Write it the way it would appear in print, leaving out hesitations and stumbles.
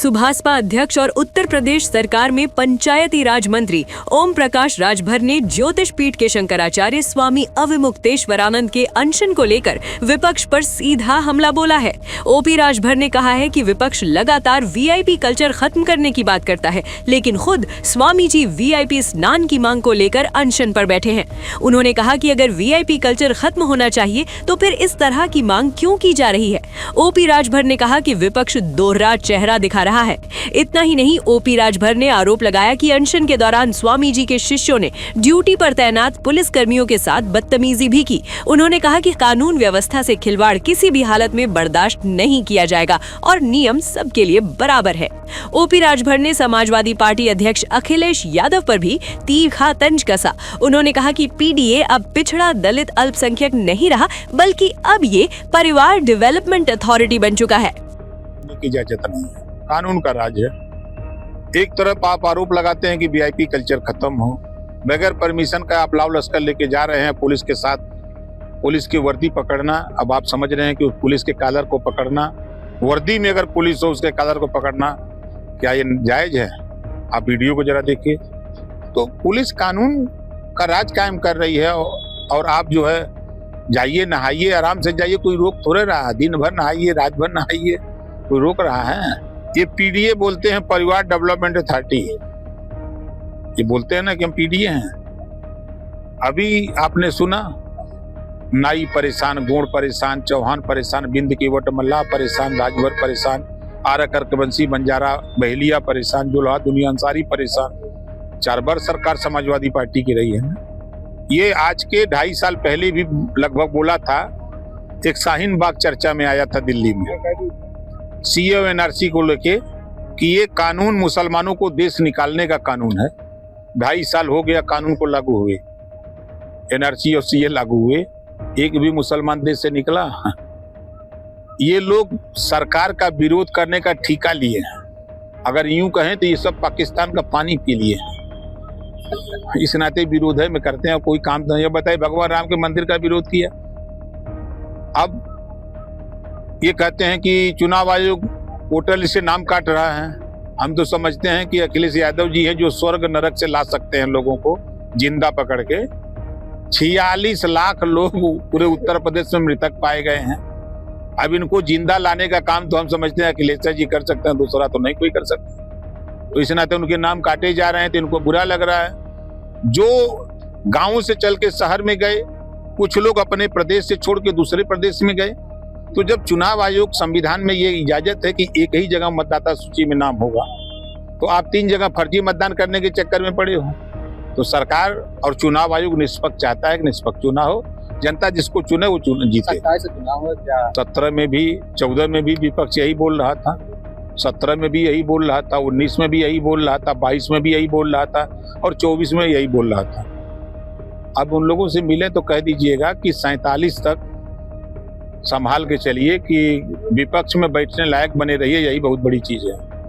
सुभाषपा अध्यक्ष और उत्तर प्रदेश सरकार में पंचायती राज मंत्री ओम प्रकाश राजभर ने ज्योतिष पीठ के शंकराचार्य स्वामी अविमुक्तेश्वरानंद के अनशन को लेकर विपक्ष पर सीधा हमला बोला है। ओपी राजभर ने कहा है कि विपक्ष लगातार वीआईपी कल्चर खत्म करने की बात करता है, लेकिन खुद स्वामी जी वीआईपी स्नान की मांग को लेकर अनशन पर बैठे हैं। उन्होंने कहा कि अगर वीआईपी कल्चर खत्म होना चाहिए तो फिर इस तरह की मांग क्यों की जा रही है। ओपी राजभर ने कहा कि विपक्ष दोहरा चेहरा दिखा रहा है। इतना ही नहीं, ओपी राजभर ने आरोप लगाया कि अनशन के दौरान स्वामी जी के शिष्यों ने ड्यूटी पर तैनात पुलिस कर्मियों के साथ बदतमीजी भी की। उन्होंने कहा कि कानून व्यवस्था से खिलवाड़ किसी भी हालत में बर्दाश्त नहीं किया जाएगा और नियम सबके लिए बराबर है। ओपी राजभर ने समाजवादी पार्टी अध्यक्ष अखिलेश यादव पर भी तीखा तंज कसा। उन्होंने कहा कि पीडीए अब पिछड़ा दलित अल्पसंख्यक नहीं रहा, बल्कि अब ये परिवार डेवलपमेंट अथॉरिटी बन चुका है। की इजाजत नहीं है, कानून का राज है। एक तरफ आप आरोप लगाते हैं कि वीआईपी कल्चर खत्म हो, बगैर परमिशन का आप लाव लश्कर लेके जा रहे हैं पुलिस के साथ, पुलिस की वर्दी पकड़ना। अब आप समझ रहे हैं कि पुलिस के कॉलर को पकड़ना, वर्दी में अगर पुलिस हो उसके कॉलर को पकड़ना, क्या ये जायज है? आप वीडियो को जरा देखिए। तो पुलिस कानून का राज कायम कर रही है और आप जो है जाइए, नहाइए, आराम से जाइए, कोई रोक थोड़े रहा। दिन भर नहाइए, रात भर नहाइए, कोई रोक रहा है? ये पीडीए बोलते हैं, परिवार डेवलपमेंट अथॉरिटी। ये बोलते हैं ना कि हम पीडीए हैं। अभी आपने सुना, नाई परेशान, गोड़ परेशान, चौहान परेशान, बिंद की वट मल्लाह परेशान, राजभर परेशान, आरा कर्कवंशी, बंजारा, बहेलिया परेशान, जुल्हा दुनिया अंसारी परेशान। 4 बार सरकार समाजवादी पार्टी की रही है ना। ये आज के 2.5 साल पहले भी लगभग बोला था। एक शाहीन बाग चर्चा में आया था दिल्ली में, सीए और एनआरसी को लेके कि ये कानून मुसलमानों को देश निकालने का कानून है। 2.5 साल हो गया कानून को लागू हुए, एनआरसी और सीए लागू हुए, एक भी मुसलमान देश से निकला? ये लोग सरकार का विरोध करने का ठेका लिए हैं। अगर यूं कहें तो ये सब पाकिस्तान का पानी पी लिए हैं। इस नाते विरोध है में करते हैं, कोई काम नहीं। बताइए, भगवान राम के मंदिर का विरोध किया। अब ये कहते हैं कि चुनाव आयोग वोटर लिस्ट से नाम काट रहा है। हम तो समझते हैं कि अखिलेश यादव जी हैं जो स्वर्ग नरक से ला सकते हैं लोगों को जिंदा पकड़ के। 46 लाख लोग पूरे उत्तर प्रदेश में मृतक पाए गए हैं। अब इनको जिंदा लाने का काम तो हम समझते हैं अखिलेश जी कर सकते हैं, दूसरा तो नहीं कोई कर सकता। तो इस नाते उनके नाम काटे जा रहे हैं तो इनको बुरा लग रहा है। जो गांव से चल के शहर में गए, कुछ लोग अपने प्रदेश से छोड़ के दूसरे प्रदेश में गए। तो जब चुनाव आयोग, संविधान में ये इजाजत है कि एक ही जगह मतदाता सूची में नाम होगा, तो आप 3 जगह फर्जी मतदान करने के चक्कर में पड़े हो। तो सरकार और चुनाव आयोग निष्पक्ष चाहता है कि निष्पक्ष चुनाव हो, जनता जिसको चुने वो जीते। 17 में भी, 14 में भी विपक्ष यही बोल रहा था, 17 में भी यही बोल रहा था, 19 में भी यही बोल रहा था, 22 में भी यही बोल रहा था और 24 में यही बोल रहा था। अब उन लोगों से मिले तो कह दीजिएगा कि 47 तक संभाल के चलिए कि विपक्ष में बैठने लायक बने रहिए, यही बहुत बड़ी चीज है।